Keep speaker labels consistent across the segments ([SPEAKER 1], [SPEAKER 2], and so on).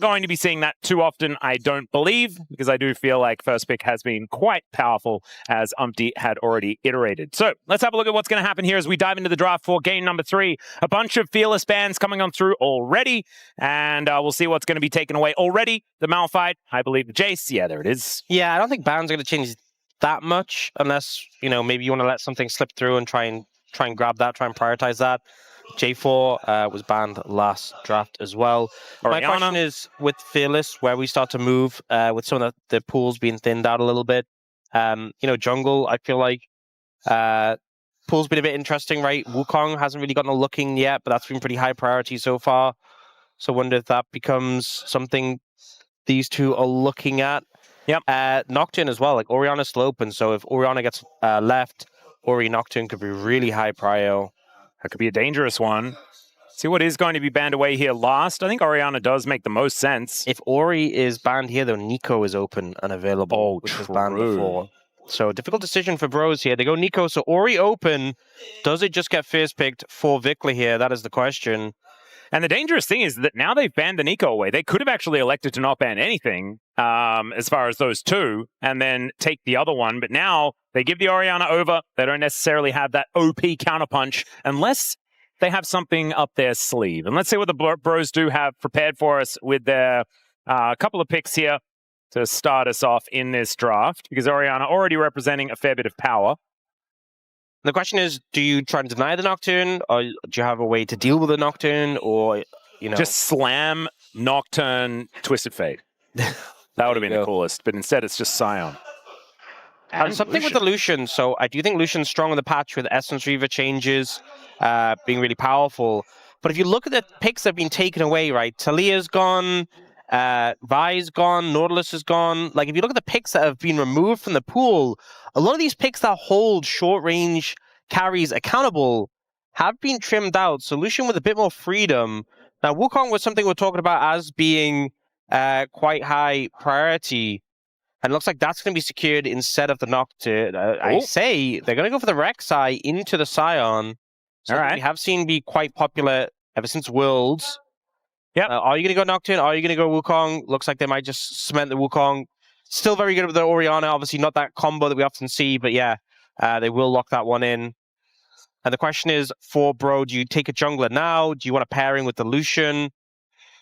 [SPEAKER 1] going to be seeing that too often, I don't believe, because I do feel like first pick has been quite powerful, as Umpty had already iterated. So let's have a look at what's going to happen here as we dive into the draft for game number 3. A bunch of Fearless bans coming on through already, and we'll see what's going to be taken away already. The Malphite, I believe the Jace. Yeah, there it is.
[SPEAKER 2] Yeah, I don't think bans are going to change that much, unless, you know, maybe you want to let something slip through and try and grab that, try and prioritize that. J4 was banned last draft as well. My question is, with Fearless, where we start to move with some of the pools being thinned out a little bit. You know, jungle, I feel like pool's been a bit interesting, right? Wukong hasn't really gotten a looking yet, but that's been pretty high priority so far. So I wonder if that becomes something these two are looking at.
[SPEAKER 1] Yep.
[SPEAKER 2] Nocturne as well, like Orianna's still open, so if Orianna gets left, Ori Nocturne could be really high prio.
[SPEAKER 1] That could be a dangerous one. See what is going to be banned away here last. I think Orianna does make the most sense.
[SPEAKER 2] If Ori is banned here, though, Nico is open and available, which was banned before. So difficult decision for Bros here. They go Nico, so Ori open. Does it just get first picked for Vikla here? That is the question.
[SPEAKER 1] And the dangerous thing is that now they've banned the Nico away. They could have actually elected to not ban anything as far as those two and then take the other one. But now they give the Orianna over. They don't necessarily have that OP counterpunch unless they have something up their sleeve. And let's see what the Bros do have prepared for us with their couple of picks here to start us off in this draft, because Orianna already representing a fair bit of power.
[SPEAKER 2] The question is, do you try and deny the Nocturne, or do you have a way to deal with the Nocturne, or, you know...
[SPEAKER 1] Just slam Nocturne Twisted Fate. That would have been the coolest, but instead it's just Scion.
[SPEAKER 2] And something with the Lucian. So I do think Lucian's strong on the patch with Essence Reaver changes, being really powerful. But if you look at the picks that have been taken away, right? Talia's gone, Vi's gone, Nautilus is gone. Like, if you look at the picks that have been removed from the pool, a lot of these picks that hold short-range carries accountable have been trimmed out. So Lucian with a bit more freedom. Now, Wukong was something we're talking about as being quite high priority. And it looks like that's going to be secured instead of the Nocturne. I say they're going to go for the Rek'Sai into the Scion. So we have seen be quite popular ever since Worlds.
[SPEAKER 1] Yep.
[SPEAKER 2] Are you going to go Nocturne? Are you going to go Wukong? Looks like they might just cement the Wukong. Still very good with the Orianna. Obviously not that combo that we often see, but yeah, they will lock that one in. And the question is, for Bro, do you take a jungler now? Do you want a pairing with the Lucian?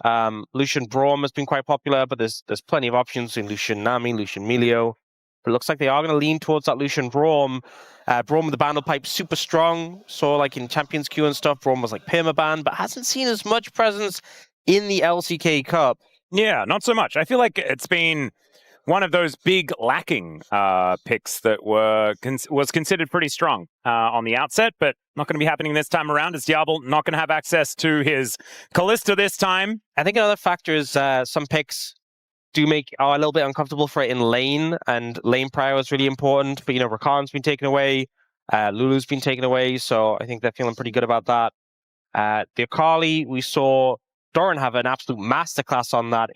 [SPEAKER 2] Lucian Braum has been quite popular, but there's plenty of options in Lucian Nami, Lucian Melio. But it looks like they are going to lean towards that Lucian Braum. Braum with the Bandle Pipe, super strong. Saw like in Champions Queue and stuff, Braum was like permaban, but hasn't seen as much presence in the LCK Cup.
[SPEAKER 1] Yeah, not so much. I feel like it's been one of those big lacking picks that was considered pretty strong on the outset, but not going to be happening this time around. As Diablo not going to have access to his Kalista this time.
[SPEAKER 2] I think another factor is some picks are a little bit uncomfortable for it in lane, and lane prio is really important. But, you know, Rakan's been taken away, Lulu's been taken away, so I think they're feeling pretty good about that. The Akali, we saw Doran have an absolute masterclass on that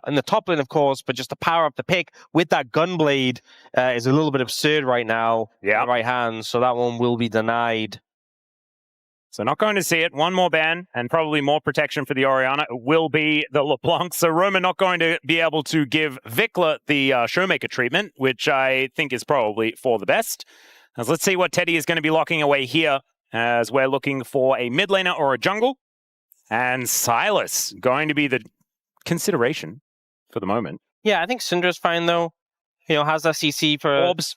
[SPEAKER 2] in the top lane, of course, but just to power up the pick with that Gunblade is a little bit absurd right now in the right hand, so that one will be denied.
[SPEAKER 1] So not going to see it. One more ban and probably more protection for the Orianna. It will be the LeBlanc. So Roman not going to be able to give Vikla the Showmaker treatment, which I think is probably for the best. As let's see what Teddy is going to be locking away here, as we're looking for a mid laner or a jungle. And Silas going to be the consideration for the moment.
[SPEAKER 2] Yeah, I think Syndra's fine, though. You know, has that CC for...
[SPEAKER 1] Orbs.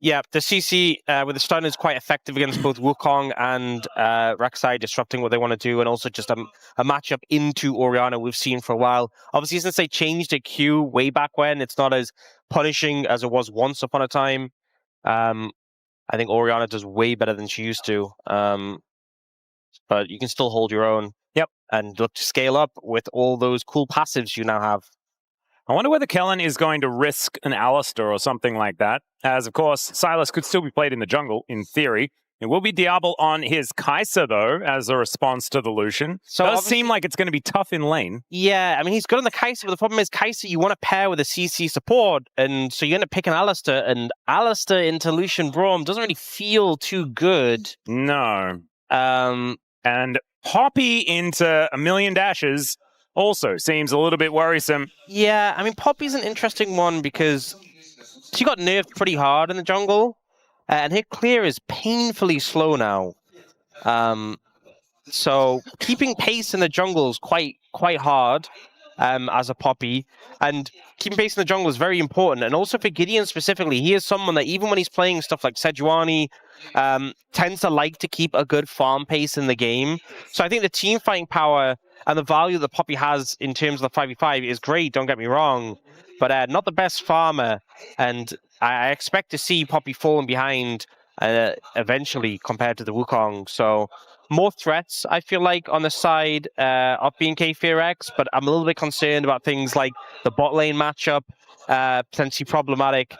[SPEAKER 2] Yeah, the CC with the stun is quite effective against both Wukong and Rek'Sai, disrupting what they want to do, and also just a matchup into Orianna we've seen for a while. Obviously, since they changed the Q way back when, it's not as punishing as it was once upon a time. I think Orianna does way better than she used to. But you can still hold your own.
[SPEAKER 1] Yep.
[SPEAKER 2] And look to scale up with all those cool passives you now have.
[SPEAKER 1] I wonder whether Kellen is going to risk an Alistair or something like that, as of course Silas could still be played in the jungle, in theory. It will be Diablo on his Kai'Sa, though, as a response to the Lucian. So it does seem like it's going to be tough in lane.
[SPEAKER 2] Yeah, I mean, he's good on the Kai'Sa, but the problem is Kai'Sa you want to pair with a CC support, and so you end up picking Alistair, and Alistair into Lucian Braum doesn't really feel too good.
[SPEAKER 1] No. And Poppy into a million dashes also seems a little bit worrisome.
[SPEAKER 2] Yeah, I mean, Poppy's an interesting one because she got nerfed pretty hard in the jungle, and her clear is painfully slow now. So keeping pace in the jungle is quite hard as a Poppy, and keeping pace in the jungle is very important. And also for Gideon specifically, he is someone that even when he's playing stuff like Sejuani, tends to like to keep a good farm pace in the game. So I think the team fighting power and the value that Poppy has in terms of the 5v5 is great, don't get me wrong, but not the best farmer. And I expect to see Poppy falling behind eventually compared to the Wukong. So more threats, I feel like, on the side of BNK FEARX, but I'm a little bit concerned about things like the bot lane matchup, potentially problematic.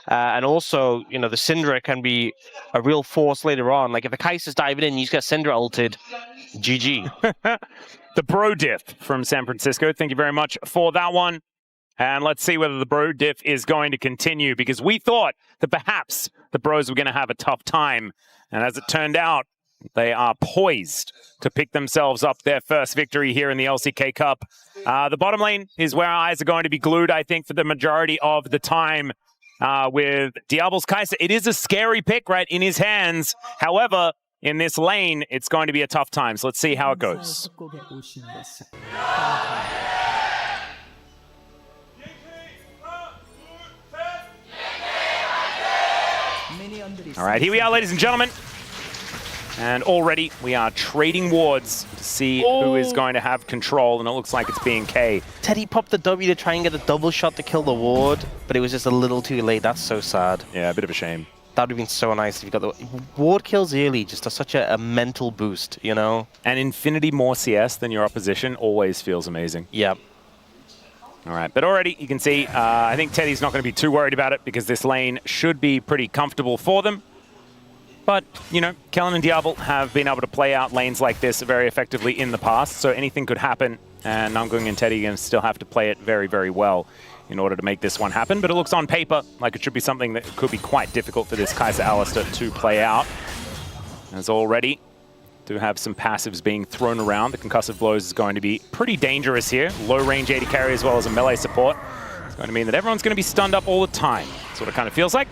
[SPEAKER 2] And also, you know, the Syndra can be a real force later on. Like, if the Kai'Sa's diving in, you just get Syndra ulted. GG.
[SPEAKER 1] The Bro Diff from San Francisco. Thank you very much for that one. And let's see whether the Bro Diff is going to continue, because we thought that perhaps the Bros were going to have a tough time. And as it turned out, they are poised to pick themselves up their first victory here in the LCK Cup. The bottom lane is where our eyes are going to be glued, I think, for the majority of the time with Diablo's Kai'Sa. It is a scary pick, right, in his hands. However, in this lane, it's going to be a tough time. So let's see how it goes. All right, here we are, ladies and gentlemen. And already we are trading wards to see who is going to have control, and it looks like it's BNK.
[SPEAKER 2] Teddy popped the W to try and get a double shot to kill the ward, but it was just a little too late. That's so sad.
[SPEAKER 1] Yeah, a bit of a shame.
[SPEAKER 2] That would have been so nice if you got the ward kills early, just such a mental boost, you know?
[SPEAKER 1] And infinity more CS than your opposition always feels amazing.
[SPEAKER 2] Yep.
[SPEAKER 1] All right, but already you can see, I think Teddy's not going to be too worried about it because this lane should be pretty comfortable for them. But, you know, Kellen and Diablo have been able to play out lanes like this very effectively in the past, so anything could happen, and Namgung and Teddy are going to still have to play it very, very well in order to make this one happen. But it looks on paper like it should be something that could be quite difficult for this Kai'Sa Alistar to play out. As already do have some passives being thrown around. The concussive blows is going to be pretty dangerous here. Low range AD carry as well as a melee support. It's going to mean that everyone's going to be stunned up all the time. That's what it kind of feels like.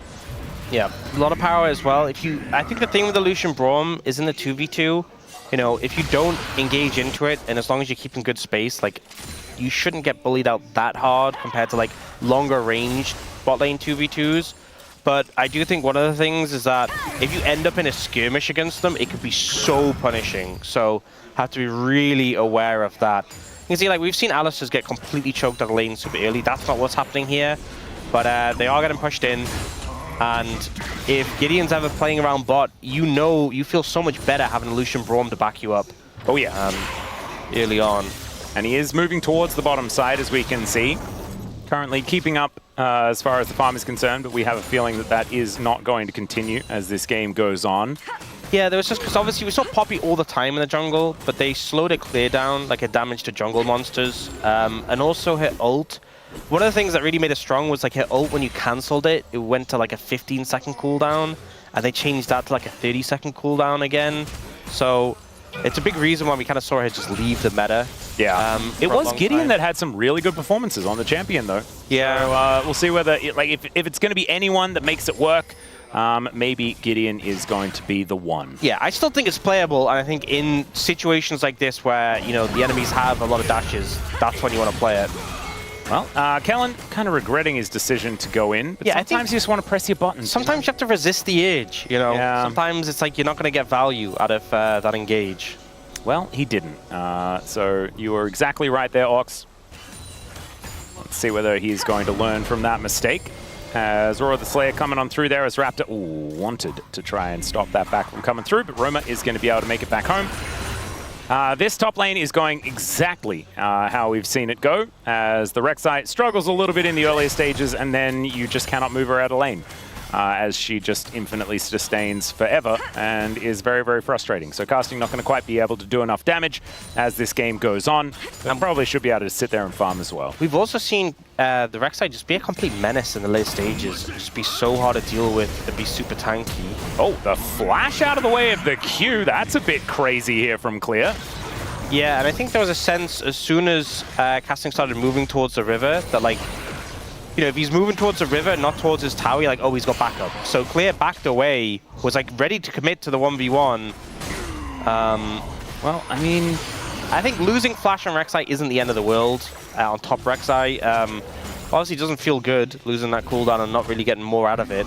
[SPEAKER 2] Yeah, a lot of power as well. I think the thing with the Lucian Braum is in the 2v2, you know, if you don't engage into it, and as long as you're keeping good space, like, you shouldn't get bullied out that hard compared to, like, longer range bot lane 2v2s. But I do think one of the things is that if you end up in a skirmish against them, it could be so punishing. So have to be really aware of that. You can see, like, we've seen Alistairs get completely choked out of lane super early. That's not what's happening here. But they are getting pushed in. And if Gideon's ever playing around bot, you know, you feel so much better having a Lucian Braum to back you up.
[SPEAKER 1] Oh yeah.
[SPEAKER 2] Early on.
[SPEAKER 1] And he is moving towards the bottom side, as we can see. Currently keeping up as far as the farm is concerned, but we have a feeling that that is not going to continue as this game goes on.
[SPEAKER 2] Yeah, there was just, because obviously we saw Poppy all the time in the jungle, but they slowed it clear down, like a damage to jungle monsters. And also her ult. One of the things that really made it strong was like her ult, when you cancelled it, it went to like a 15-second cooldown, and they changed that to like a 30-second cooldown again. So it's a big reason why we kind of saw her just leave the meta.
[SPEAKER 1] Yeah, it was Gideon that had some really good performances on the champion, though.
[SPEAKER 2] Yeah.
[SPEAKER 1] So we'll see whether, if it's going to be anyone that makes it work, maybe Gideon is going to be the one.
[SPEAKER 2] Yeah, I still think it's playable, and I think in situations like this where, you know, the enemies have a lot of dashes, that's when you want to play it.
[SPEAKER 1] Well, Kellen kind of regretting his decision to go in, but yeah, sometimes you just want to press your buttons.
[SPEAKER 2] Sometimes you have to resist the urge, you know? Yeah. Sometimes it's like you're not going to get value out of that engage.
[SPEAKER 1] Well, he didn't. So you were exactly right there, Ox. Let's see whether he's going to learn from that mistake. As Roar the Slayer coming on through there as Raptor wanted to try and stop that back from coming through, but Roma is going to be able to make it back home. This top lane is going exactly how we've seen it go, as the Rek'Sai struggles a little bit in the earlier stages, and then you just cannot move her out of lane, as she just infinitely sustains forever and is very, very frustrating. So casting not going to quite be able to do enough damage as this game goes on, and probably should be able to sit there and farm as well.
[SPEAKER 2] We've also seen the Rek'Sai just be a complete menace in the late stages, just be so hard to deal with, and be super tanky.
[SPEAKER 1] Oh, the flash out of the way of the Q. That's a bit crazy here from Clear.
[SPEAKER 2] Yeah, and I think there was a sense as soon as Casting started moving towards the river that, like, you know, if he's moving towards the river, not towards his tower, you're like, oh, he's got backup. So Clear backed away, was like ready to commit to the 1v1.
[SPEAKER 1] Well, I mean,
[SPEAKER 2] I think losing Flash on Rek'Sai isn't the end of the world on top Rek'Sai. Obviously, it doesn't feel good losing that cooldown and not really getting more out of it.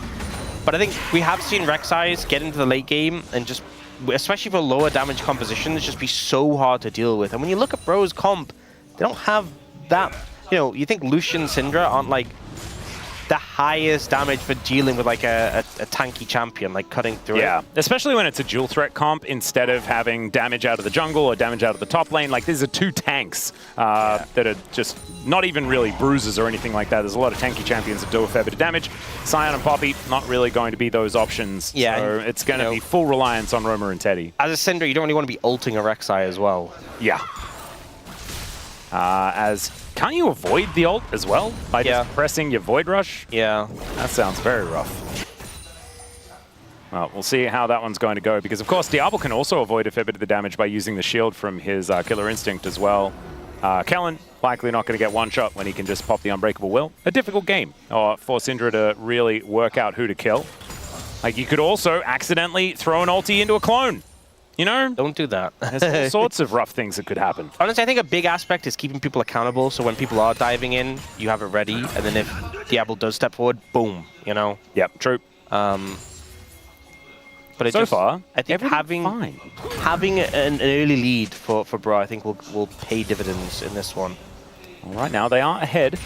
[SPEAKER 2] But I think we have seen Rek'Sai's get into the late game and just, especially for lower damage compositions, just be so hard to deal with. And when you look at Bro's comp, they don't have that. You know, you think Lucian, Syndra aren't like the highest damage for dealing with like a tanky champion, like cutting through it.
[SPEAKER 1] Yeah, especially when it's a dual threat comp instead of having damage out of the jungle or damage out of the top lane. Like, these are two tanks that are just not even really bruises or anything like that. There's a lot of tanky champions that do a fair bit of damage. Sion and Poppy, not really going to be those options.
[SPEAKER 2] Yeah,
[SPEAKER 1] so it's going to be full reliance on Roamer and Teddy.
[SPEAKER 2] As a Syndra, you don't really want to be ulting a Rek'Sai as well.
[SPEAKER 1] Yeah. Can't you avoid the ult as well by just pressing your Void Rush?
[SPEAKER 2] Yeah.
[SPEAKER 1] That sounds very rough. Well, we'll see how that one's going to go, because of course Diablo can also avoid a fair bit of the damage by using the shield from his Killer Instinct as well. Kellen likely not going to get one shot when he can just pop the Unbreakable Will. A difficult game for Syndra to really work out who to kill. Like, you could also accidentally throw an ulti into a clone. You know?
[SPEAKER 2] Don't do that.
[SPEAKER 1] There's all sorts of rough things that could happen.
[SPEAKER 2] Honestly, I think a big aspect is keeping people accountable, so when people are diving in, you have it ready, and then if Diablo does step forward, boom, you know?
[SPEAKER 1] Yep, true.
[SPEAKER 2] But it
[SPEAKER 1] so far,
[SPEAKER 2] I think having an early lead for Bro, I think will pay dividends in this one.
[SPEAKER 1] All right, now they are ahead.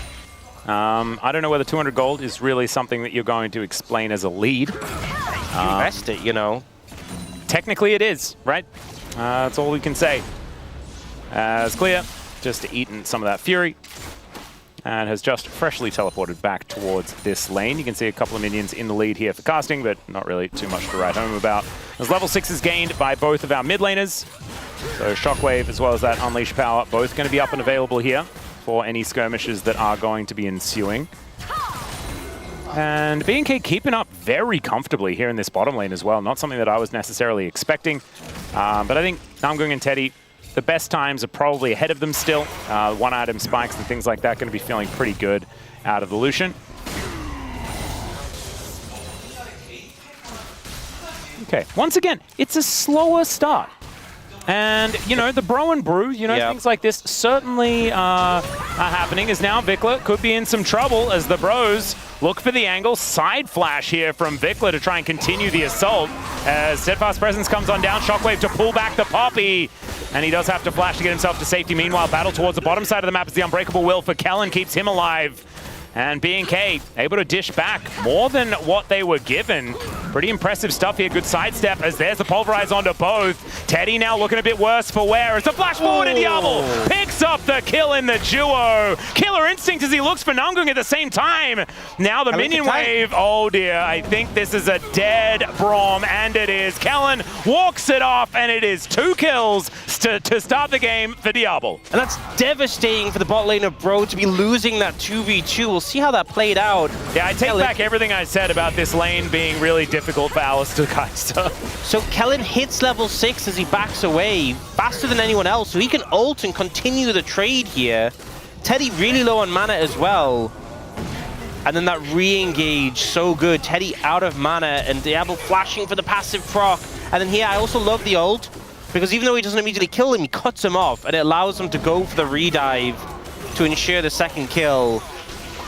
[SPEAKER 1] I don't know whether 200 gold is really something that you're going to explain as a lead.
[SPEAKER 2] Invest it, you know?
[SPEAKER 1] Technically it is, right? That's all we can say. As Clear just eaten some of that Fury and has just freshly teleported back towards this lane. You can see a couple of minions in the lead here for casting, but not really too much to write home about. As level 6 is gained by both of our mid laners. So Shockwave as well as that Unleash power, both going to be up and available here for any skirmishes that are going to be ensuing. And BNK keeping up very comfortably here in this bottom lane as well. Not something that I was necessarily expecting. But I think Namgung and Teddy, the best times are probably ahead of them still. One-item spikes and things like that going to be feeling pretty good out of the Lucian. Okay, once again, it's a slower start. And, you know, the Bro and Brew, you know, things like this certainly are happening, as now Vikla could be in some trouble as the Bros look for the angle. Side flash here from Vikla to try and continue the assault as Steadfast Presence comes on down. Shockwave to pull back the Poppy. And he does have to flash to get himself to safety. Meanwhile, battle towards the bottom side of the map as the Unbreakable Will for Kellen keeps him alive. And BNK able to dish back more than what they were given. Pretty impressive stuff here. Good sidestep as there's the Pulverize onto both. Teddy now looking a bit worse for wear as the flash forward to Diablo. Picks up the kill in the duo. Killer Instinct as he looks for Namgung at the same time. Now the minion wave. Oh dear, I think this is a dead Braum, and it is. Kellen walks it off, and it is 2 kills to start the game for Diablo.
[SPEAKER 2] And that's devastating for the bot lane of Bro to be losing that 2v2. We'll see how that played out.
[SPEAKER 1] Yeah, I take back everything I said about this lane being really difficult for Alistar Kai'Sa.
[SPEAKER 2] So Kellen hits level 6 as he backs away faster than anyone else, so he can ult and continue the trade here. Teddy really low on mana as well. And then that re-engage, so good. Teddy out of mana and Diablo flashing for the passive proc. And then here, I also love the ult, because even though he doesn't immediately kill him, he cuts him off, and it allows him to go for the re-dive to ensure the second kill.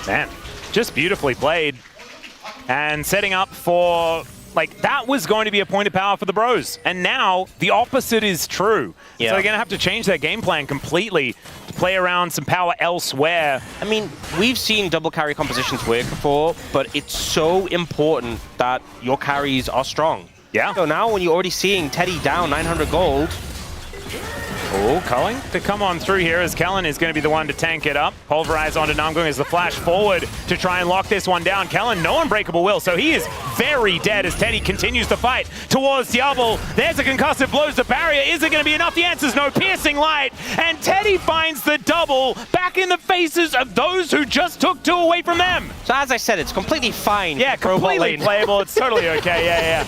[SPEAKER 1] Man, just beautifully played. And setting up for, like, that was going to be a point of power for the Bros. And now the opposite is true. Yeah. So they're going to have to change their game plan completely to play around some power elsewhere.
[SPEAKER 2] I mean, we've seen double carry compositions work before, but it's so important that your carries are strong.
[SPEAKER 1] Yeah.
[SPEAKER 2] So now when you're already seeing Teddy down 900 gold,
[SPEAKER 1] oh, Culling to come on through here as Kellen is going to be the one to tank it up. Pulverize onto Namgung as the flash forward to try and lock this one down. Kellen, no Unbreakable Will, so he is very dead as Teddy continues to fight towards Diablo. There's a concussive blows the barrier. Is it going to be enough? The answer's no. Piercing light, and Teddy finds the double back in the faces of those who just took 2 away from them.
[SPEAKER 2] So as I said, it's completely fine.
[SPEAKER 1] Yeah, completely playable. It's totally okay. Yeah.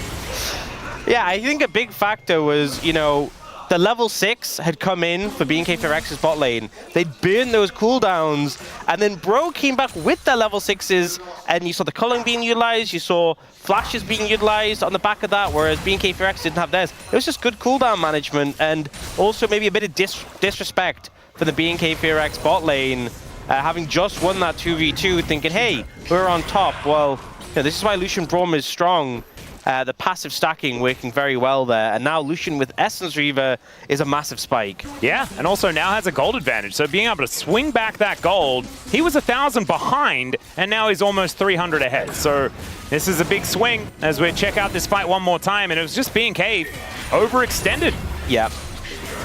[SPEAKER 2] Yeah, I think a big factor was, you know, the level 6 had come in for BNK FEARX's bot lane. They'd burned those cooldowns, and then Bro came back with their level 6s, and you saw the culling being utilized, you saw flashes being utilized on the back of that, whereas BNK FEARX didn't have theirs. It was just good cooldown management, and also maybe a bit of disrespect for the BNK FEARX bot lane, having just won that 2v2, thinking, hey, we're on top. Well, you know, this is why Lucian Braum is strong. The passive stacking working very well there, and now Lucian with Essence Reaver is a massive spike.
[SPEAKER 1] Yeah, and also now has a gold advantage, so being able to swing back that gold, he was 1,000 behind, and now he's almost 300 ahead. So this is a big swing as we check out this fight one more time, and it was just BNK overextended.
[SPEAKER 2] Yeah.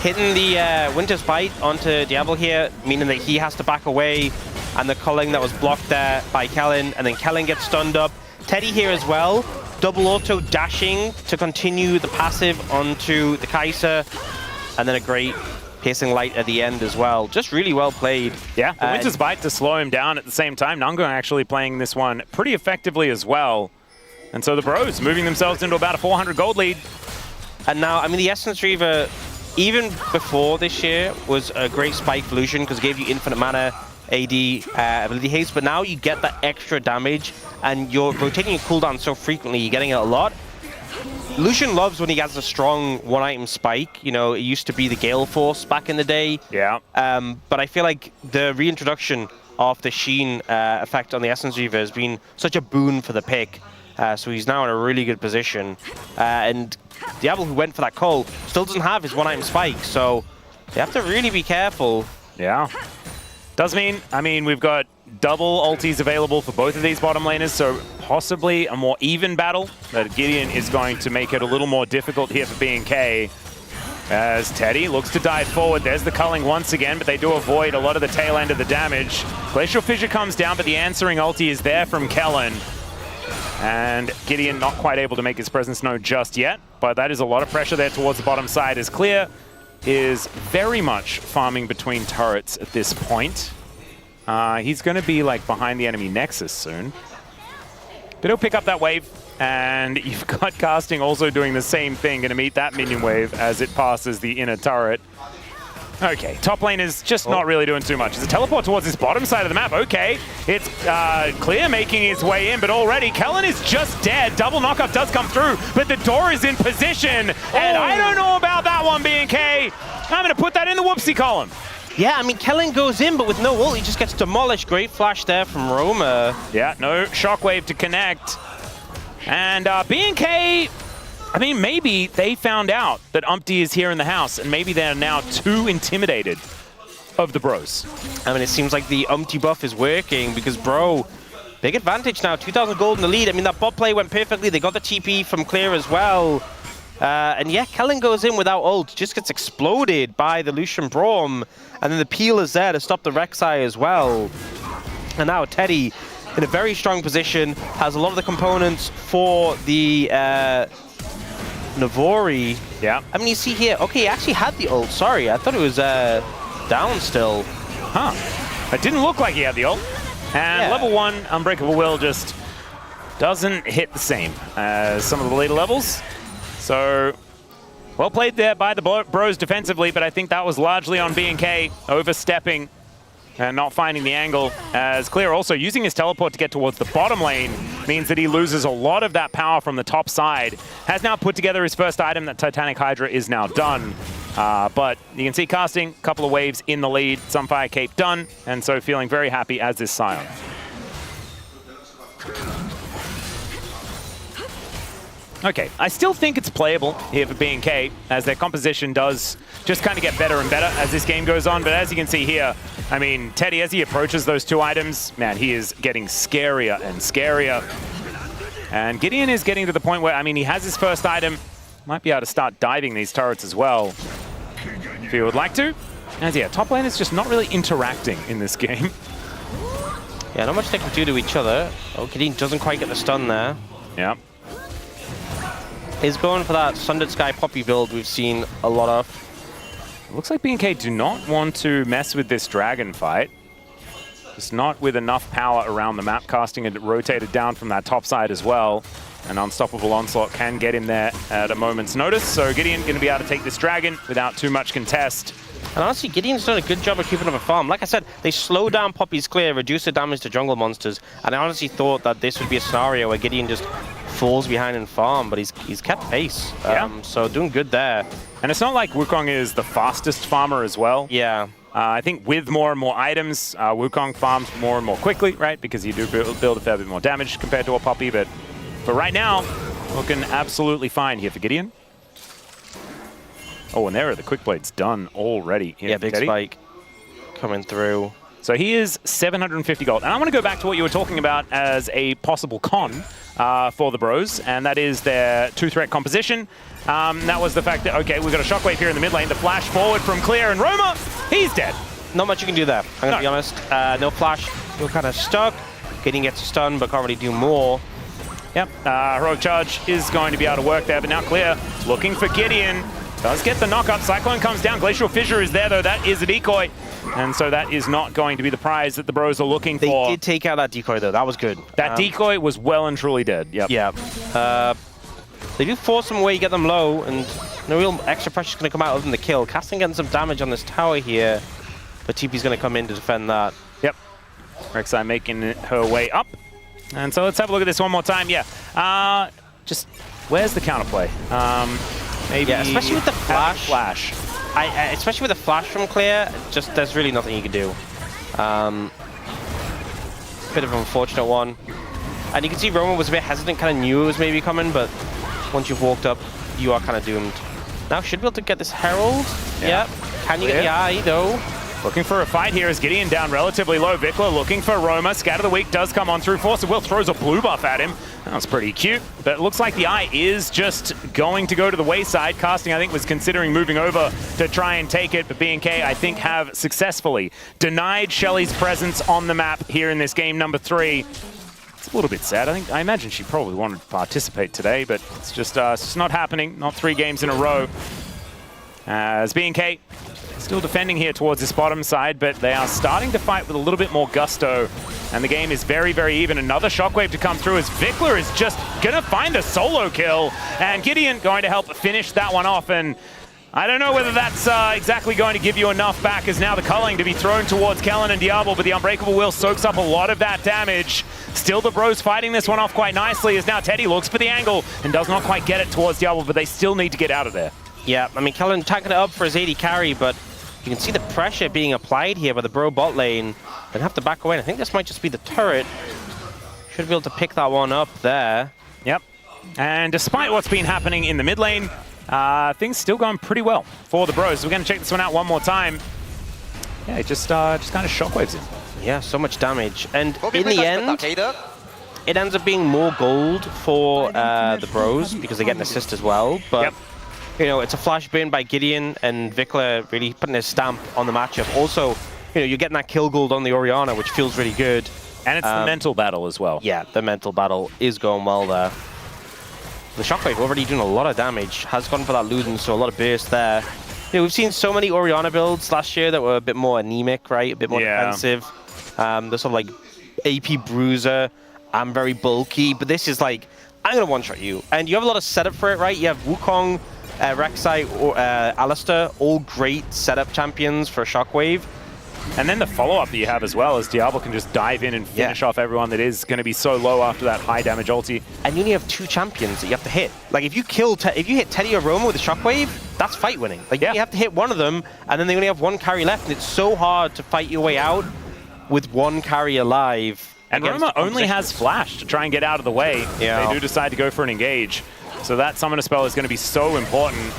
[SPEAKER 2] Hitting the Winter's Bite onto Diablo here, meaning that he has to back away, and the culling that was blocked there by Kellen, and then Kellen gets stunned up. Teddy here as well. Double auto dashing to continue the passive onto the Kai'Sa, and then a great piercing light at the end as well. Just really well played.
[SPEAKER 1] Yeah, the Winter's Bite to slow him down at the same time. Nungo actually playing this one pretty effectively as well. And so the Bros moving themselves into about a 400 gold lead.
[SPEAKER 2] And now, I mean, the Essence Reaver, even before this year, was a great spike for Lucian because it gave you infinite mana, AD, ability haste, but now you get that extra damage and you're rotating your cooldown so frequently, you're getting it a lot. Lucian loves when he has a strong one-item spike. You know, it used to be the Gale Force back in the day.
[SPEAKER 1] Yeah.
[SPEAKER 2] But I feel like the reintroduction of the Sheen effect on the Essence Reaver has been such a boon for the pick. So he's now in a really good position. And Diablo, who went for that call, still doesn't have his one-item spike, so they have to really be careful.
[SPEAKER 1] Yeah. Does mean, I mean, we've got double ultis available for both of these bottom laners, so possibly a more even battle. But Gideon is going to make it a little more difficult here for BNK. As Teddy looks to dive forward. There's the culling once again, but they do avoid a lot of the tail end of the damage. Glacial Fissure comes down, but the answering ulti is there from Kellen. And Gideon not quite able to make his presence known just yet, but that is a lot of pressure there towards the bottom side, as Clear is very much farming between turrets at this point. He's going to be like behind the enemy Nexus soon. But he'll pick up that wave, and you've got Casting also doing the same thing, going to meet that minion wave as it passes the inner turret. Okay, top lane is just not really doing too much. It's a teleport towards this bottom side of the map. Okay, it's Clear making his way in, but already Kellen is just dead. Double knockup does come through, but the door is in position. And I don't know about that one, BNK. I'm going to put that in the whoopsie column.
[SPEAKER 2] Yeah, I mean, Kellen goes in, but with no ult, he just gets demolished. Great flash there from Roma.
[SPEAKER 1] Yeah, no shockwave to connect. And BNK, I mean, maybe they found out that Umpty is here in the house, and maybe they're now too intimidated of the Bros.
[SPEAKER 2] I mean, it seems like the Umpty buff is working because, bro, big advantage now. 2,000 gold in the lead. I mean, that bot play went perfectly. They got the TP from Clear as well. And yeah, Kellen goes in without ult, just gets exploded by the Lucian Braum, and then the peel is there to stop the Rek'Sai as well. And now Teddy, in a very strong position, has a lot of the components for the Navori.
[SPEAKER 1] Yeah.
[SPEAKER 2] I mean, you see here, okay, he actually had the ult. Sorry, I thought it was down still.
[SPEAKER 1] Huh. It didn't look like he had the ult. And level 1 Unbreakable Will just doesn't hit the same as some of the later levels. So, well played there by the Bros defensively, but I think that was largely on BNK overstepping and not finding the angle, as Clear also using his teleport to get towards the bottom lane means that he loses a lot of that power from the top side. Has now put together his first item. That Titanic Hydra is now done. But you can see Casting, a couple of waves in the lead, Sunfire Cape done, and so feeling very happy as is Sion. Okay, I still think it's playable here for BNK, as their composition does just kind of get better and better as this game goes on. But as you can see here, I mean, Teddy, as he approaches those two items, man, he is getting scarier and scarier. And Gideon is getting to the point where, I mean, he has his first item, might be able to start diving these turrets as well, if he would like to. As yeah, top lane is just not really interacting in this game.
[SPEAKER 2] Yeah, not much they can do to each other. Oh, Gideon doesn't quite get the stun there.
[SPEAKER 1] Yeah.
[SPEAKER 2] He's going for that Sundered Sky Poppy build we've seen a lot of.
[SPEAKER 1] Looks like BNK do not want to mess with this dragon fight. Just not with enough power around the map. Casting it rotated down from that top side as well. An Unstoppable Onslaught can get him there at a moment's notice. So Gideon going to be able to take this dragon without too much contest.
[SPEAKER 2] And honestly, Gideon's done a good job of keeping up a farm. Like I said, they slow down Poppy's clear, reduce the damage to jungle monsters, and I honestly thought that this would be a scenario where Gideon just falls behind in farm, but he's kept pace. So doing good there.
[SPEAKER 1] And it's not like Wukong is the fastest farmer as well.
[SPEAKER 2] Yeah.
[SPEAKER 1] I think with more and more items, Wukong farms more and more quickly, right? Because you do build a fair bit more damage compared to a Poppy, but right now, looking absolutely fine here for Gideon. Oh, and there are the quick blades done already.
[SPEAKER 2] Yeah, big spike coming through.
[SPEAKER 1] So he is 750 gold. And I want to go back to what you were talking about as a possible con for the Bros, and that is their two-threat composition. That was the fact that, okay, we've got a Shockwave here in the mid lane, the flash forward from Clear, and Roma, he's dead.
[SPEAKER 2] Not much you can do there, I'm going to be honest. No flash, you're kind of stuck. Gideon gets a stun, but can't really do more.
[SPEAKER 1] Yep, Heroic Charge is going to be able to work there, but now Clear looking for Gideon. Does get the knock-up. Cyclone comes down. Glacial Fissure is there, though. That is a decoy. And so that is not going to be the prize that the Bros are looking for.
[SPEAKER 2] They did take out that decoy, though. That was good.
[SPEAKER 1] That decoy was well and truly dead. Yep.
[SPEAKER 2] Yeah. They do force them away, get them low, and no real extra pressure is going to come out other than the kill. Casting getting some damage on this tower here, but TP's going to come in to defend that.
[SPEAKER 1] Yep. Rek'Sai making her way up. And so let's have a look at this one more time. Yeah. Just, where's the counterplay? Maybe
[SPEAKER 2] especially with the flash. Especially with the flash from Clear, just there's really nothing you can do. Bit of an unfortunate one. And you can see Roman was a bit hesitant, kind of knew it was maybe coming, but once you've walked up, you are kind of doomed. Now should be able to get this Herald.
[SPEAKER 1] Yeah.
[SPEAKER 2] Yep. Can you get the eye, though?
[SPEAKER 1] Looking for a fight here as Gideon down relatively low. Vikla looking for Roma. Scatter the Weak does come on through. Force of Will throws a blue buff at him. That was pretty cute. But it looks like the eye is just going to go to the wayside. Casting, I think, was considering moving over to try and take it. But BNK, I think, have successfully denied Shelly's presence on the map here in this game number 3. It's a little bit sad. I imagine she probably wanted to participate today, but it's just not happening. Not 3 games in a row. As BNK still defending here towards this bottom side, but they are starting to fight with a little bit more gusto. And the game is very, very even. Another Shockwave to come through as Vikla is just going to find a solo kill. And Gideon going to help finish that one off. And I don't know whether that's exactly going to give you enough back, as now the culling to be thrown towards Kellen and Diablo, but the Unbreakable Will soaks up a lot of that damage. Still the Bros fighting this one off quite nicely, as now Teddy looks for the angle and does not quite get it towards Diablo, but they still need to get out of there. Yeah,
[SPEAKER 2] I mean, Kellen tacking it up for his 80 carry, but you can see the pressure being applied here by the Bro bot lane. They have to back away. I think this might just be the turret. Should be able to pick that one up there.
[SPEAKER 1] Yep. And despite what's been happening in the mid lane, things still going pretty well for the Bros. We're going to check this one out one more time. Yeah, it just kind of shockwaves him.
[SPEAKER 2] Yeah, so much damage. And in the end, it ends up being more gold for the Bros because they get an assist as well. But you know, it's a flash burn by Gideon, and Vikla really putting his stamp on the matchup. Also, you know, you're getting that kill gold on the Orianna, which feels really good.
[SPEAKER 1] And it's the mental battle as well.
[SPEAKER 2] Yeah, the mental battle is going well there. The Shockwave already doing a lot of damage, has gone for that Luden, so a lot of burst there. You know, we've seen so many Orianna builds last year that were a bit more anemic, right? A bit more defensive. There's sort of like AP Bruiser. I'm very bulky, but this is like, I'm going to one-shot you. And you have a lot of setup for it, right? You have Wukong, Rek'Sai, or Alistair, all great setup champions for Shockwave.
[SPEAKER 1] And then the follow-up that you have as well is Diablo can just dive in and finish off everyone that is going to be so low after that high damage ulti.
[SPEAKER 2] And you only have 2 champions that you have to hit. Like if you hit Teddy or Roma with a Shockwave, that's fight winning. Like you have to hit one of them, and then they only have 1 carry left, and it's so hard to fight your way out with 1 carry alive.
[SPEAKER 1] And Roma only has flash to try and get out of the way.
[SPEAKER 2] Yeah.
[SPEAKER 1] They do decide to go for an engage. So that summoner spell is going to be so important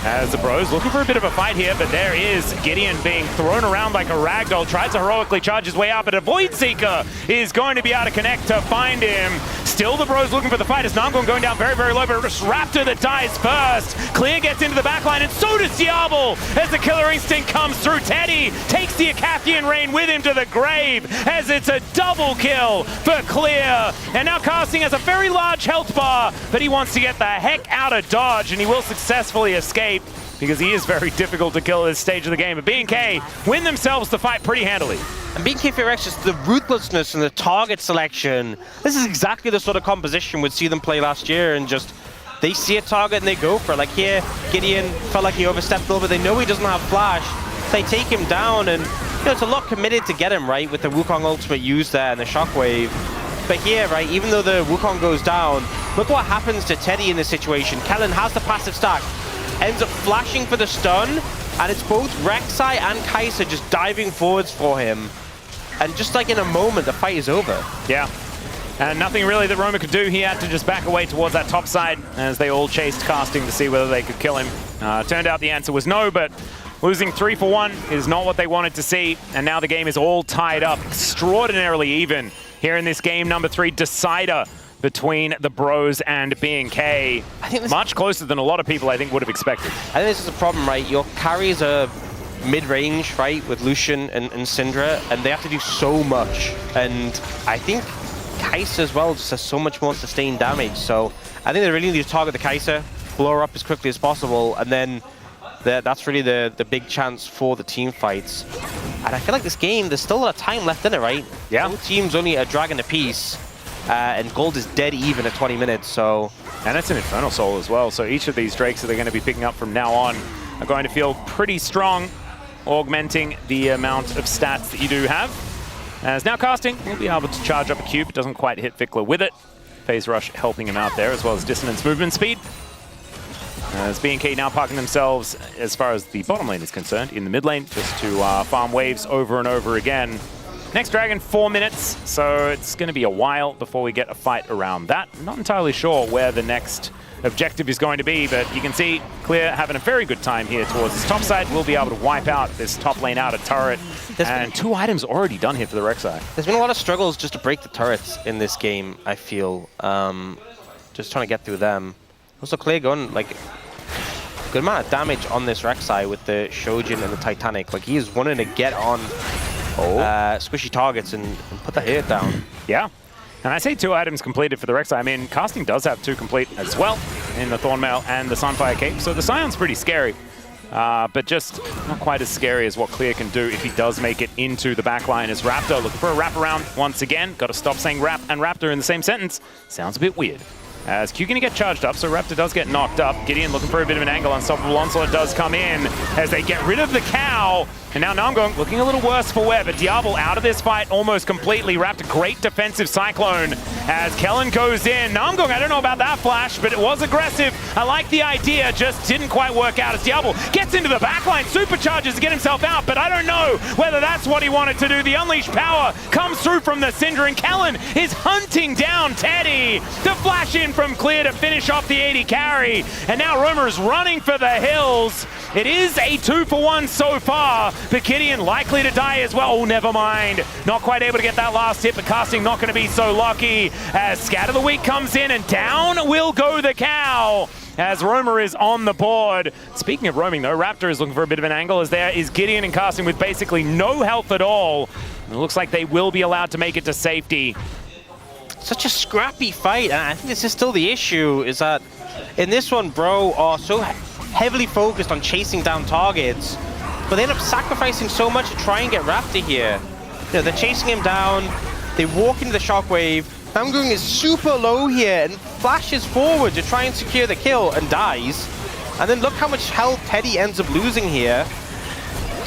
[SPEAKER 1] as the Bros looking for a bit of a fight here, but there is Gideon being thrown around like a ragdoll, tries to heroically charge his way out, but a Void Seeker is going to be able to connect to find him. Still the Bros looking for the fight as Namgon going down very, very low, but it's Raptor that dies first. Clear gets into the backline, and so does Diablo as the Killer Instinct comes through. Teddy takes the Acathian Rain with him to the grave as it's a double kill for Clear. And now Casting has a very large health bar, but he wants to get that heck out of dodge, and he will successfully escape because he is very difficult to kill at this stage of the game. But BNK win themselves the fight pretty handily.
[SPEAKER 2] And BNK FEARX, just the ruthlessness and the target selection. This is exactly the sort of composition we'd see them play last year, and just they see a target and they go for it. Like here, Gideon felt like he overstepped a little bit. They know he doesn't have flash. They take him down, and you know, it's a lot committed to get him, right, with the Wukong ultimate used there and the shockwave. But here, right, even though the Wukong goes down, look what happens to Teddy in this situation. Kellen has the passive stack, ends up flashing for the stun, and it's both Rek'Sai and Kai'Sa just diving forwards for him. And just like in a moment, the fight is over.
[SPEAKER 1] Yeah. And nothing really that Roma could do. He had to just back away towards that top side as they all chased Casting to see whether they could kill him. Turned out the answer was no, but losing 3 for 1 is not what they wanted to see. And now the game is all tied up, extraordinarily even here in this game number 3 decider between the Bros and BNK.
[SPEAKER 2] I think this
[SPEAKER 1] much closer than a lot of people I think would have expected.
[SPEAKER 2] I think this is a problem, right? Your carries are mid-range, right, with Lucian and Syndra, and they have to do so much. And I think Kai'Sa as well just has so much more sustained damage. So I think they really need to target the Kai'Sa, blow her up as quickly as possible, and then that's really the big chance for the team fights. And I feel like this game, there's still a lot of time left in it, right?
[SPEAKER 1] Yeah.
[SPEAKER 2] Both teams only a dragon apiece, and gold is dead even at 20 minutes, so...
[SPEAKER 1] And it's an Infernal Soul as well, so each of these Drakes that they're going to be picking up from now on are going to feel pretty strong, augmenting the amount of stats that you do have. As now Casting will be able to charge up a cube. It doesn't quite hit Vikla with it. Phase Rush helping him out there, as well as Dissonance movement speed. As BNK now parking themselves, as far as the bottom lane is concerned, in the mid lane, just to farm waves over and over again. Next Dragon, 4 minutes, so it's going to be a while before we get a fight around that. I'm not entirely sure where the next objective is going to be, but you can see Clear having a very good time here towards this top side. We'll be able to wipe out this top lane out of turret. And 2 items already done here for the Rek'Sai.
[SPEAKER 2] There's been a lot of struggles just to break the turrets in this game, I feel. Just trying to get through them. Also Clear going, like, good amount of damage on this Rek'Sai with the Shojin and the Titanic. Like, he is wanting to get on squishy targets and put the hit down.
[SPEAKER 1] Yeah. And I say 2 items completed for the Rek'Sai. I mean, Casting does have 2 complete as well in the Thornmail and the Sunfire Cape. So the Scion's pretty scary, but just not quite as scary as what Clear can do if he does make it into the backline. As Raptor looking for a wraparound once again. Got to stop saying Rap and Raptor in the same sentence. Sounds a bit weird. As Q going to get charged up, so Raptor does get knocked up. Gideon looking for a bit of an angle. Unstoppable Onslaught does come in as they get rid of the cow. And now Namgung looking a little worse for wear, but Diablo out of this fight almost completely. Raptor, great defensive Cyclone as Kellen goes in. Namgung, I don't know about that flash, but it was aggressive. I like the idea, just didn't quite work out as Diablo gets into the backline, supercharges to get himself out, but I don't know whether that's what he wanted to do. The unleashed power comes through from the Syndra, and Kellen is hunting down Teddy. The flash in from Clear to finish off the 80 carry, and now Roma is running for the hills. It is a 2 for 1 so far, but Gideon likely to die as well. Oh, never mind. Not quite able to get that last hit, but Casting not going to be so lucky as Scatter the Weak comes in, and down will go the cow as Roma is on the board. Speaking of roaming though, Raptor is looking for a bit of an angle as there is Gideon and Casting with basically no health at all. And it looks like they will be allowed to make it to safety.
[SPEAKER 2] Such a scrappy fight, and I think this is still the issue, is that in this one, Bro are so heavily focused on chasing down targets, but they end up sacrificing so much to try and get Raptor here. You know, they're chasing him down, they walk into the shockwave, Namgung is super low here and flashes forward to try and secure the kill and dies. And then look how much health Teddy ends up losing here.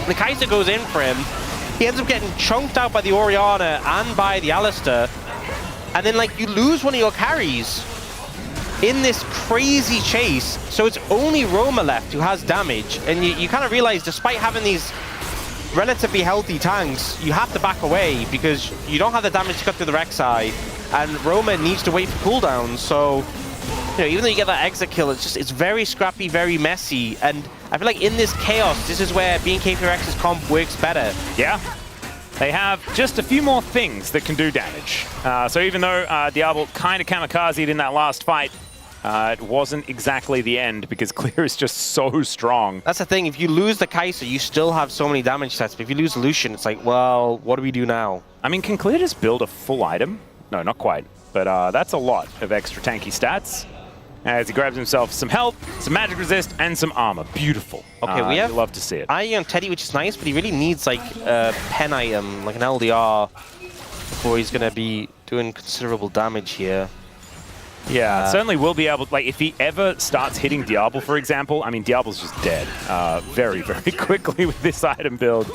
[SPEAKER 2] The Kai'Sa goes in for him, he ends up getting chunked out by the Orianna and by the Alistar. And then, like, you lose one of your carries in this crazy chase. So it's only Roma left who has damage. And you kind of realize, despite having these relatively healthy tanks, you have to back away because you don't have the damage to cut through the Rek'Sai. And Roma needs to wait for cooldowns. So, you know, even though you get that exit kill, it's very scrappy, very messy. And I feel like in this chaos, this is where BNK FEARX's comp works better.
[SPEAKER 1] Yeah. They have just a few more things that can do damage. So even though Diablo kind of kamikazed in that last fight, it wasn't exactly the end because Clear is just so strong.
[SPEAKER 2] That's the thing, if you lose the Kai'Sa, you still have so many damage sets. But if you lose Lucian, it's like, well, what do we do now?
[SPEAKER 1] I mean, can Clear just build a full item? No, not quite. But that's a lot of extra tanky stats. as he grabs himself some health, some magic resist, and some armor. Beautiful.
[SPEAKER 2] Okay, we have
[SPEAKER 1] love to see it.
[SPEAKER 2] IE on Teddy, which is nice, but he really needs like a pen item, like an LDR, before he's going to be doing considerable damage here.
[SPEAKER 1] Yeah, certainly will be able, like, if he ever starts hitting Diablo, for example, I mean, Diablo's just dead very, very quickly with this item build.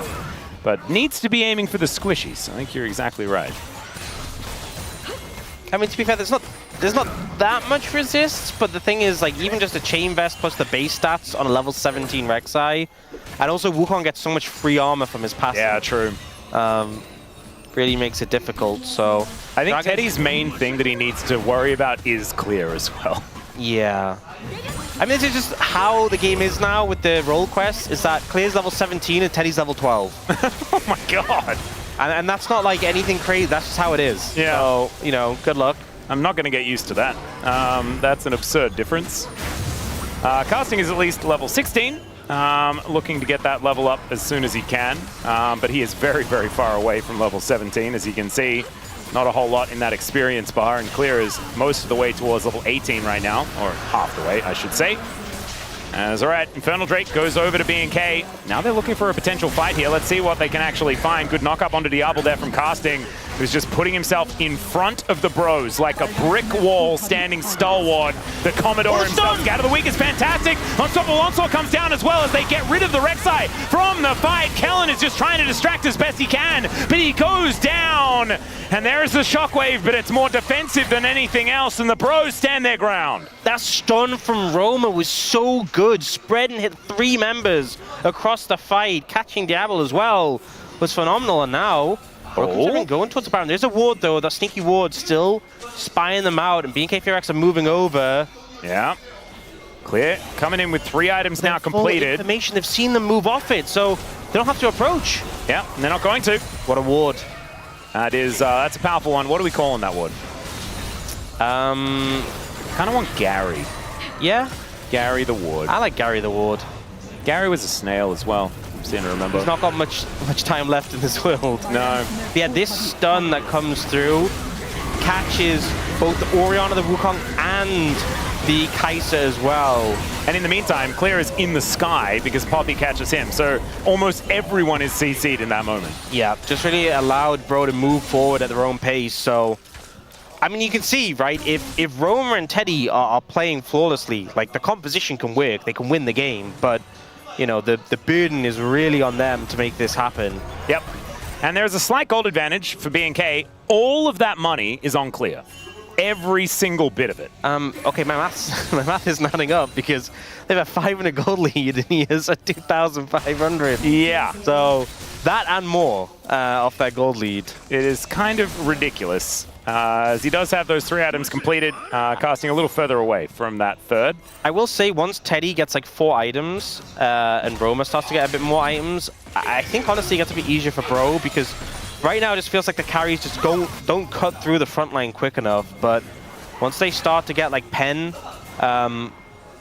[SPEAKER 1] But needs to be aiming for the squishies. I think you're exactly right.
[SPEAKER 2] I mean, to be fair, there's not that much resist, but the thing is, like, even just a chain vest plus the base stats on a level 17 Rek'Sai, and also Wukong gets so much free armor from his passive.
[SPEAKER 1] Yeah, true.
[SPEAKER 2] Really makes it difficult, so...
[SPEAKER 1] I think Teddy's main thing that he needs to worry about is clear as well.
[SPEAKER 2] Yeah. I mean, this is just how the game is now with the role quests, is that Clear's level 17 and Teddy's level 12.
[SPEAKER 1] Oh my god!
[SPEAKER 2] And that's not like anything crazy, that's just how it is.
[SPEAKER 1] Yeah.
[SPEAKER 2] So, you know, good luck.
[SPEAKER 1] I'm not going to get used to that. That's an absurd difference. Casting is at least level 16. Looking to get that level up as soon as he can. But he is very, very far away from level 17, as you can see. Not a whole lot in that experience bar, and Clear is most of the way towards level 18 right now, or half the way, I should say. As all right, Infernal Drake goes over to BNK. Now they're looking for a potential fight here. Let's see what they can actually find. Good knock up onto Diablo there from Casting, who's just putting himself in front of the bros like a brick wall standing stalwart. The Commodore himself, Scatter the Weak is fantastic. Unstoppable Onslaught comes down as well as they get rid of the Rek'Sai from the fight. Kellen is just trying to distract as best he can, but he goes down. And there's the shockwave, but it's more defensive than anything else, and the bros stand their ground.
[SPEAKER 2] That stun from Roma was so good. Spread and hit 3 members across the fight. Catching Diablo as well was phenomenal, and now Broken's going towards the Baron. There's a ward though, that sneaky ward still spying them out, and BNK FEARX are moving over.
[SPEAKER 1] Yeah. Clear, coming in with 3 items now completed.
[SPEAKER 2] Information, they've seen them move off it, so they don't have to approach.
[SPEAKER 1] Yeah, and they're not going to.
[SPEAKER 2] What a ward.
[SPEAKER 1] That is, that's a powerful one. What are we calling that ward? Kind of want Gary.
[SPEAKER 2] Yeah?
[SPEAKER 1] Gary the Ward.
[SPEAKER 2] I like Gary the Ward.
[SPEAKER 1] Gary was a snail as well. I'm starting to remember.
[SPEAKER 2] He's not got much time left in this world.
[SPEAKER 1] No.
[SPEAKER 2] Yeah, this stun that comes through catches both the Orianna, the Wukong, and the Kai'Sa as well.
[SPEAKER 1] And in the meantime, Clear is in the sky because Poppy catches him. So almost everyone is CC'd in that moment.
[SPEAKER 2] Yeah, just really allowed Bro to move forward at their own pace. So, I mean, you can see, right, if Roma and Teddy are playing flawlessly, like, the composition can work, they can win the game, but, you know, the burden is really on them to make this happen.
[SPEAKER 1] Yep. And there's a slight gold advantage for BNK. All of that money is on Clear. Every single bit of it.
[SPEAKER 2] Okay, my math isn't adding up because they have a 500 gold lead and he has a 2,500.
[SPEAKER 1] Yeah.
[SPEAKER 2] So that and more off that gold lead.
[SPEAKER 1] It is kind of ridiculous. As he does have those 3 items completed, casting a little further away from that third.
[SPEAKER 2] I will say once Teddy gets like 4 items and Roma starts to get a bit more items, I think honestly it gets a bit easier for Bro because right now it just feels like the carries just don't cut through the front line quick enough. But once they start to get like pen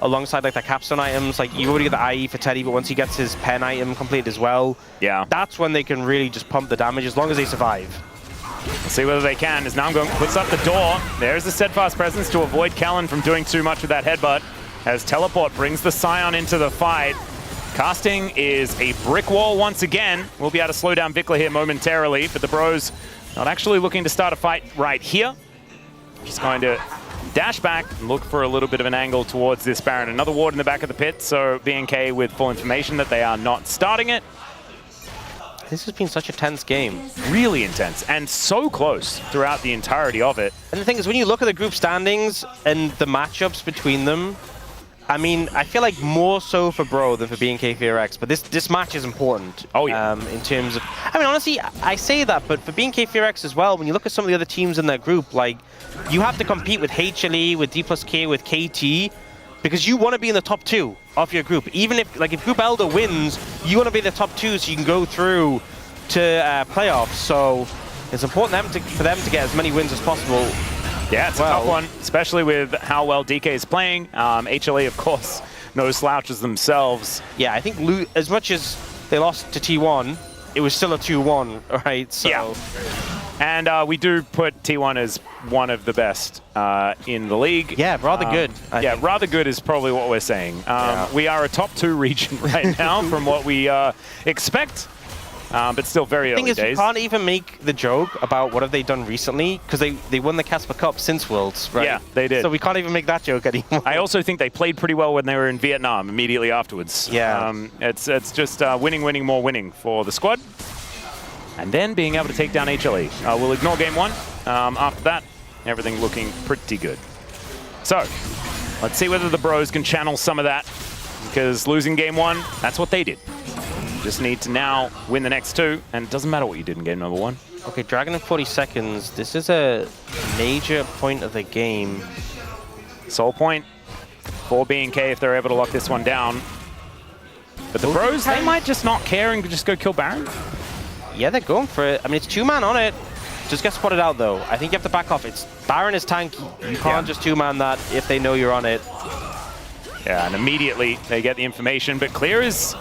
[SPEAKER 2] alongside like the capstone items, like you already get the IE for Teddy, but once he gets his pen item completed as well,
[SPEAKER 1] yeah,
[SPEAKER 2] that's when they can really just pump the damage as long as they survive.
[SPEAKER 1] We'll see whether they can, as Namgung puts up the door. There's the steadfast presence to avoid Kellen from doing too much with that headbutt, as Teleport brings the Scion into the fight. Casting is a brick wall once again. We'll be able to slow down Vikla here momentarily, but the bros not actually looking to start a fight right here. He's going to dash back and look for a little bit of an angle towards this Baron. Another ward in the back of the pit, so BNK with full information that they are not starting it.
[SPEAKER 2] This has been such a tense game.
[SPEAKER 1] Really intense, and so close throughout the entirety of it.
[SPEAKER 2] And the thing is, when you look at the group standings and the matchups between them, I mean, I feel like more so for Bro than for BNK FEARX, but this match is important.
[SPEAKER 1] Oh, yeah.
[SPEAKER 2] In terms of, I mean, honestly, I say that, but for BNK FEARX as well, when you look at some of the other teams in that group, like, you have to compete with HLE, with D+K, with KT, because you want to be in the top 2 of your group. Even if, like, if Group Elder wins, you want to be in the top 2 so you can go through to playoffs. So it's important for them to get as many wins as possible.
[SPEAKER 1] Yeah, it's a tough one, especially with how well DK is playing. HLE, of course, no slouches themselves.
[SPEAKER 2] Yeah, I think as much as they lost to T1, it was still a 2-1, right? So,
[SPEAKER 1] yeah. And we do put T1 as one of the best in the league.
[SPEAKER 2] Yeah, rather good.
[SPEAKER 1] Yeah, rather good is probably what we're saying. We are a top 2 region right now from what we expect, but still very early days.
[SPEAKER 2] The thing is, you can't even make the joke about what have they done recently, because they won the Casper Cup since Worlds, right?
[SPEAKER 1] Yeah, they did.
[SPEAKER 2] So we can't even make that joke anymore.
[SPEAKER 1] I also think they played pretty well when they were in Vietnam immediately afterwards.
[SPEAKER 2] Yeah.
[SPEAKER 1] It's just winning, winning, more winning for the squad. And then being able to take down HLE. We'll ignore game 1. After that, everything looking pretty good. So, let's see whether the bros can channel some of that, because losing game 1, that's what they did. You just need to now win the next 2, and it doesn't matter what you did in game number 1.
[SPEAKER 2] Okay, Dragon in 40 seconds. This is a major point of the game.
[SPEAKER 1] Soul point for BNK if they're able to lock this one down. But the bros, they might just not care and just go kill Baron.
[SPEAKER 2] Yeah, they're going for it. I mean, it's 2-man on it. Just get spotted out, though. I think you have to back off. Baron is tanky. You can't just 2-man that if they know you're on it.
[SPEAKER 1] Yeah, and immediately they get the information. But Clear is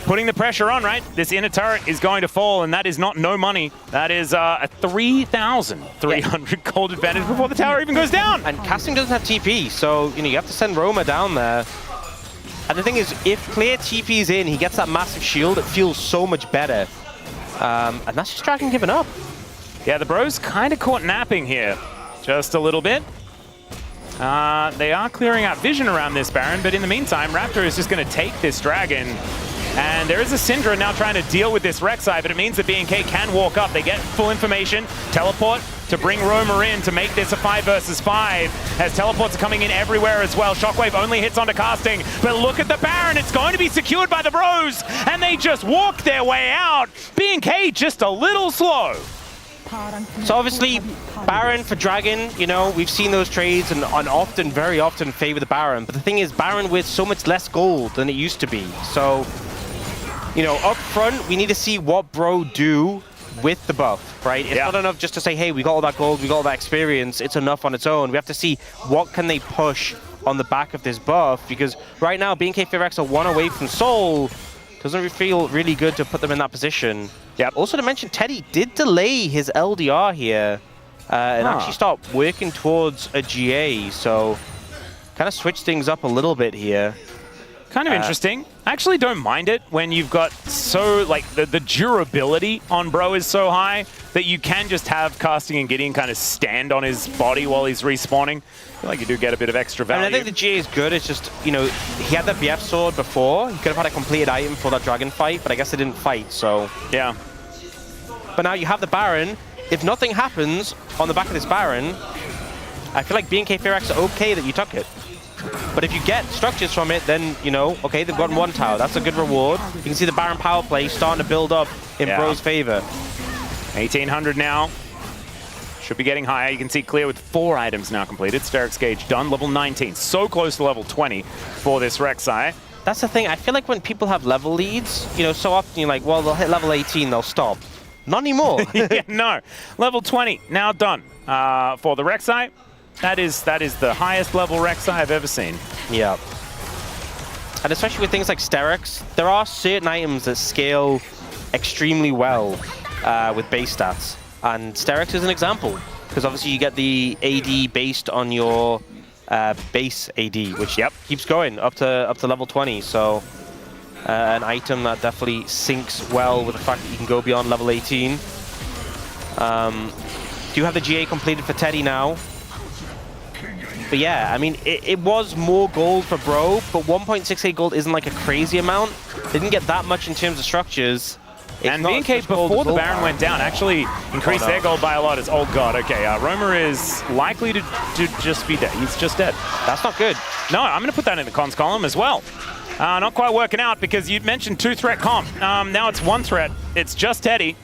[SPEAKER 1] putting the pressure on, right? This inner turret is going to fall, and that is not no money. That is a 3,300 gold advantage before the tower even goes down.
[SPEAKER 2] And Casting doesn't have TP, so you have to send Roma down there. And the thing is, if Clear TP's in, he gets that massive shield. It feels so much better. And that's just Dragon giving up.
[SPEAKER 1] Yeah, the bros kind of caught napping here. Just a little bit. They are clearing out vision around this Baron, but in the meantime, Raptor is just going to take this Dragon. And there is a Syndra now trying to deal with this Rek'Sai, but it means that BNK can walk up. They get full information, teleport to bring Roma in to make this a 5 versus 5, as teleports are coming in everywhere as well. Shockwave only hits onto Casting, but look at the Baron. It's going to be secured by the bros, and they just walk their way out. BNK just a little slow.
[SPEAKER 2] So obviously, Baron for Dragon, we've seen those trades and often, very often favor the Baron. But the thing is, Baron with so much less gold than it used to be. So, up front, we need to see what Bro do with the buff, right? It's not enough just to say, hey, we got all that gold, we got all that experience. It's enough on its own. We have to see what can they push on the back of this buff, because right now, BNK FEARX are 1 away from Soul. Doesn't feel really good to put them in that position. Also to mention, Teddy did delay his LDR here and actually start working towards a GA, so kind of switch things up a little bit here.
[SPEAKER 1] Kind of interesting. I actually don't mind it when you've got so, the durability on Bro is so high that you can just have Casting and Gideon kind of stand on his body while he's respawning. I feel like you do get a bit of extra value.
[SPEAKER 2] I think the GA is good. It's just, he had that BF sword before. He could have had a completed item for that Dragon fight, but I guess they didn't fight, so.
[SPEAKER 1] Yeah.
[SPEAKER 2] But now you have the Baron. If nothing happens on the back of this Baron, I feel like BNK FEARX are okay that you took it. But if you get structures from it, then, okay, they've gotten 1 tower. That's a good reward. You can see the Baron power play starting to build up in Bro's favor.
[SPEAKER 1] 1,800 now. Should be getting higher. You can see Clear with 4 items now completed. Steric's Gauge done, level 19. So close to level 20 for this Rek'Sai.
[SPEAKER 2] That's the thing. I feel like when people have level leads, so often you're like, well, they'll hit level 18, they'll stop. Not anymore.
[SPEAKER 1] No. Level 20, now done for the Rek'Sai. That is the highest level Rek'Sai I've ever seen.
[SPEAKER 2] Yeah. And especially with things like Sterix, there are certain items that scale extremely well with base stats. And Sterix is an example, because obviously you get the AD based on your base AD, which keeps going up to level 20. So an item that definitely syncs well with the fact that you can go beyond level 18. Do you have the GA completed for Teddy now? But yeah, I mean, it was more gold for Bro, but 1.68 gold isn't like a crazy amount. They didn't get that much in terms of structures.
[SPEAKER 1] And BNK, before the Baron went down, actually increased their gold by a lot. It's, oh god, okay, Roma is likely to just be dead. He's just dead.
[SPEAKER 2] That's not good.
[SPEAKER 1] No, I'm going to put that in the cons column as well. Not quite working out, because you mentioned 2-threat comp. Now it's 1 threat. It's just Teddy.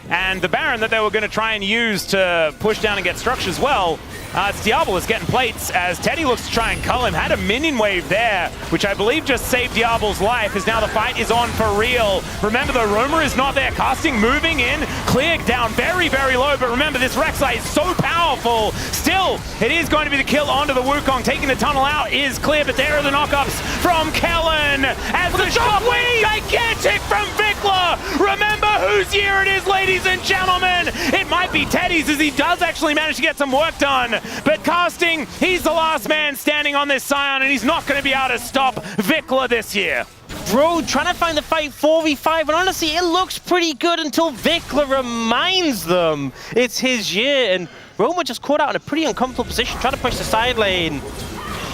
[SPEAKER 1] And the Baron that they were going to try and use to push down and get structures well, it's Diablo is getting plates as Teddy looks to try and cull him. Had a minion wave there, which I believe just saved Diablo's life, as now the fight is on for real. Remember, the Roma is not there. Casting moving in, Clear down very, very low, but remember, this Rek'Sai is so powerful. Still, it is going to be the kill onto the Wukong. Taking the tunnel out is Clear, but there are the knockups from Kellen as the shockwave gigantic from Vikla. Remember whose year it is, ladies and gentlemen. It might be Teddy's, as he does actually manage to get some work done. But Casting, he's the last man standing on this Scion, and he's not going to be able to stop Vikla this year.
[SPEAKER 2] Bro, trying to find the fight 4v5, and honestly, it looks pretty good until Vikla reminds them it's his year, and Roma just caught out in a pretty uncomfortable position, trying to push the side lane.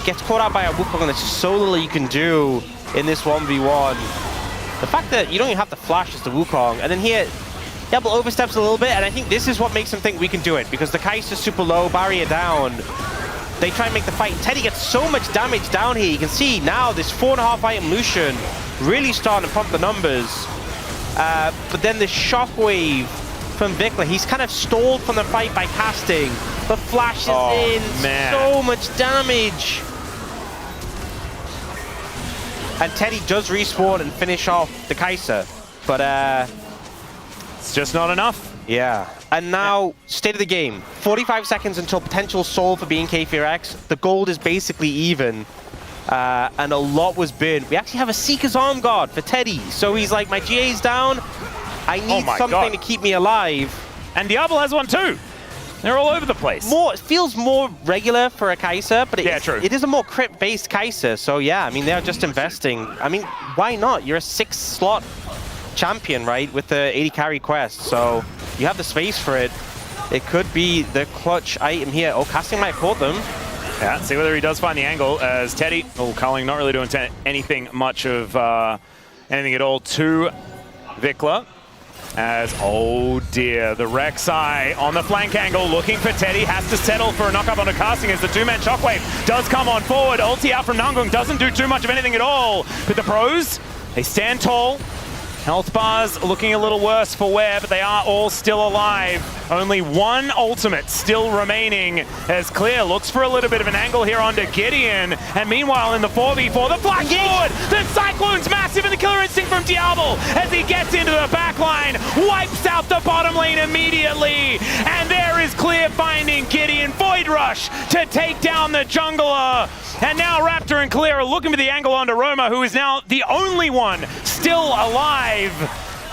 [SPEAKER 2] Gets caught out by a Wukong, and there's so little you can do in this 1v1. The fact that you don't even have to flash as the Wukong, and then here, Diablo oversteps a little bit, and I think this is what makes him think we can do it, because the Kai'Sa's super low, barrier down. They try and make the fight. Teddy gets so much damage down here. You can see now this 4.5 item Lucian really starting to pump the numbers. But then the shockwave from Vikla, he's kind of stalled from the fight by casting, but flashes in so much damage. And Teddy does respawn and finish off the Kai'Sa, but
[SPEAKER 1] it's just not enough.
[SPEAKER 2] Yeah. And now, state of the game. 45 seconds until potential soul for BNK FEARX. The gold is basically even. And a lot was burned. We actually have a Seeker's Arm Guard for Teddy. So he's like, my GA's down. I need something to keep me alive.
[SPEAKER 1] And Diablo has one too. They're all over the place.
[SPEAKER 2] It feels more regular for a Kai'Sa, but it is a more crit-based Kai'Sa. So yeah, I mean, they're just investing. I mean, why not? You're a 6-slot champion, right, with the 80 carry quest. So you have the space for it. It could be the clutch item here. Oh, Casting might have caught them.
[SPEAKER 1] Yeah, see whether he does find the angle as Teddy. Oh, Culling not really doing anything much of anything at all to Vikla. As, oh dear, the Rek'Sai on the flank angle looking for Teddy, has to settle for a knock-up on a Casting as the two-man shockwave does come on forward. Ulti out from Nangong doesn't do too much of anything at all. But the pros, they stand tall. Health bars looking a little worse for wear, but they are all still alive. Only one ultimate still remaining as Clear looks for a little bit of an angle here onto Gideon. And meanwhile in the 4v4, the flash forward! The Cyclone's massive and the killer instinct from Diablo as he gets into the backline, wipes out the bottom lane immediately. And there is Clear finding Gideon. Void Rush to take down the jungler. And now Raptor and Clear are looking for the angle onto Roma, who is now the only one still alive.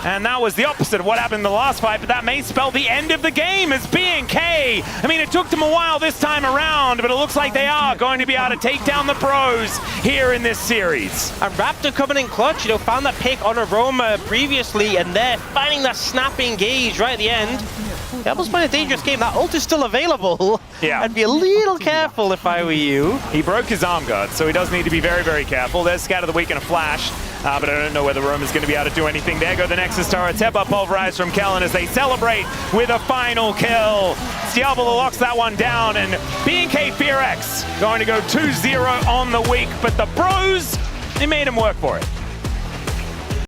[SPEAKER 1] And that was the opposite of what happened in the last fight, but that may spell the end of the game as BNK. I mean, it took them a while this time around, but it looks like they are going to be able to take down the pros here in this series.
[SPEAKER 2] And Raptor coming in clutch, you know, found that pick on Aroma previously, and they're finding that snapping engage right at the end. That was quite a dangerous game. That ult is still available.
[SPEAKER 1] Yeah.
[SPEAKER 2] I'd be a little careful if I were you.
[SPEAKER 1] He broke his arm guard, so he does need to be very, very careful. There's Scat of the Week and a flash, but I don't know whether Roma's going to be able to do anything. There go the Nexus turrets. Hepa pulverized from Kellen as they celebrate with a final kill. Diablo locks that one down, and BNK FEARX going to go 2-0 on the week, but the pros, they made him work for it.